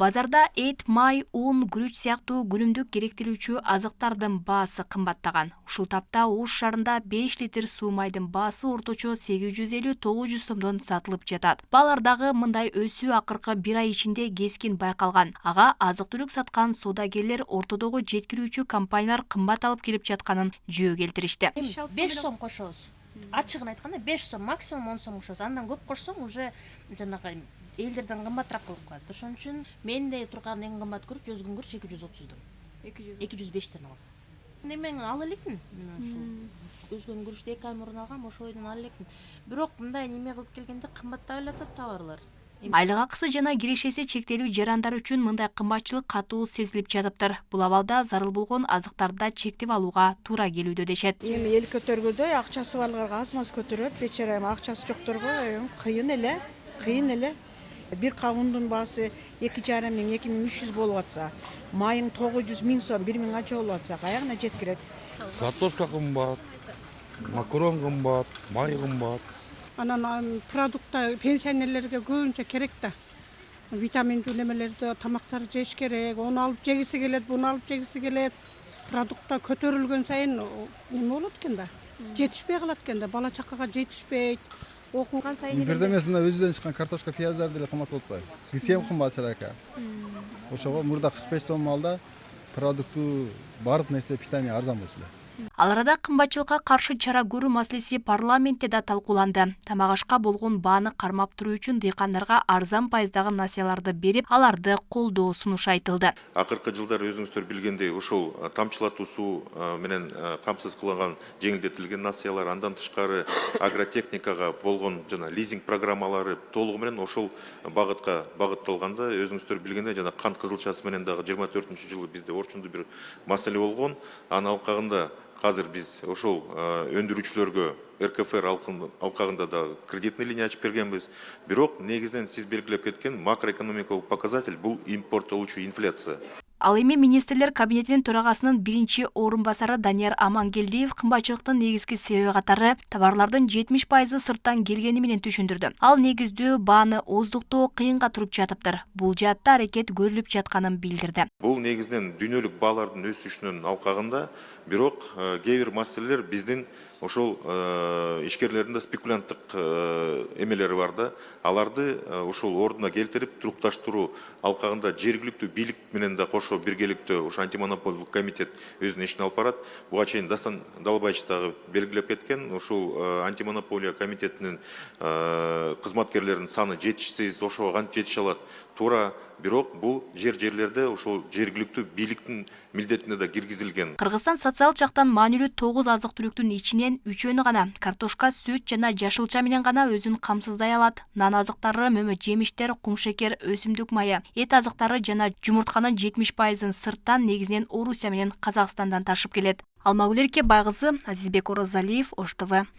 Базарда эт, май, un, күрүч сыяктуу күнүмдүк керектелүүчү азыктардын баасы кымбаттаган. Ушул тапта Ош шаарында 5 литр суу майдын баасы орточо 850-900 сомдон сатылып жатат. Баалардагы мындай өсүү акыркы 1 ай ичинде кескин байкалган. Ага азык-түлүк саткан соодагерлер ортодогу жеткирүүчү компаниялар кымбат алып келип жатканын жөө келтиришти. 5 сом кошобуз. Ачыгын айтканда 5 сом, максимум 10 сом кошобуз. Андан көп кошсоң уже жанагы элдерден кымбатыраак болуп калат. Ошон үчүн менде турган эң кымбат күрүч өзгөн күрүч 230 дом. 205тен алам. Немен ала элекмин? Ушул өзгөн күрүчтү 2 ай мурун алгам, ошол бойдон ала элекмин. Бирок мындай неме кылып келгенде кымбаттап элатат товарлар. Айлык акысы жана кирешеси чектелүү жарандар үчүн мындай кымбатчылык катуу сезилип жатыптыр. Бул абалда зарыл болгон азыктарды чектеп алууга туура келүүдө дешет. Эми эл көтөргөдөй акчасы балгарга аз-маз көтөрөт, бечара акчасы жокторго кыйын эле. Бир кабундун баасы 2,5 миң, 2300 болуп атса, майың 900 миң сом, 1 миңга болуп атса, каягына жеткирет? Картошка кымбат, макарон кымбат, май кымбат. Анан продукта пенсионерлерге көбүнчө керек да. Витаминдүү немелерди, тамактарды жеш керек. Onu алып жегиси келет, буну алып жегиси келет. Продукта көтөрүлгөн сайын неме болот экен да. Жетишпей калат экен да. Бала чакага жетишпейт. Окуган сайын Бирде эмес мына өзүдөн чыккан картошка, пияздар деле кымбат болуп атпайбы? Кисем кымбат экен. Ошого мурда 45 сом алда продукту баардык нерсе питание арзан болчу эле. Ал арада кымбатчылыкка каршы чара көрүү маселеси парламентте да талкууланды. Тамак ашка болгон бааны кармап туруу үчүн дыйкандарга арзан пайыздагы насыяларды берип, аларды колдоо сунушу айтылды. Акыркы жылдар өзүңүздөр билгендей ушул тамчылатуу суу менен камсыз кылынган жеңилдетилген насыялар, андан тышкары агротехникага болгон жана лизинг программалары толугу менен ошол багытка багытталганда, өзүңүздөр билгендей жана кант кызылчасы менен дагы 24-жылы бизде орчундуу бир маселе болгон. Анын алкагында Қазір біз ошол өндүрүүчүлөргө РКФР алкагында да кредитный линия ачып бергенбиз. Бирок негизинен сиз белгилеп кеткен макроэкономикалык показатель бул импорттолуучу инфляция. Ал эми министрлер кабинетинин төрагасынын биринчи орун басары Данияр Амангелдиев кымбатчылыктын негизги себеби катары товарлардын 70% сырттан келгени менен түшүндүрдү. Ал негиздүү бааны оздуктоо кыйынга туруп жатыптыр. Бул жаатта аракет көрүлүп жатканын билдирди. Бул негизинен дүйнөлүк баалардын өсүшүнүн алкагында, бирок кээ бир маселелер биздин ошол ишкерлердин да спекулянттык эмелери бар да. Аларды ошол ордуна келтирип турукташтыруу алкагында жергиликтүү бийлик менен да кошо биргеликтүү ушу антимонополдук комитет өзүнүн ишин алып барат. Буга чейин Дастан Далбаевич дагы белгилеп кеткен, ушул антимонополия комитетинин кызматкерлеринин саны жетишсиз, ошого кантип жетише алат? Туура, бирок бул жерлерде ошол жергиликтүү бийликтин милдетине да киргизилген. Кыргызстан социал жактан маанилүү 9 азык-түлүктүн ичинен 3-өнү гана картошка, сүт жана жашылча менен гана өзүн камсыздай алат. Нан азыктары, мөмө жемиштер, кумшекер, өсүмдүк майы, эт азыктары жана жумуртканын 70%-ын сырттан, негизинен Орусия менен Казакстандан ташып келет. Алмагүл Байгызы, Азизбек Орозалиев, Ош ТВ.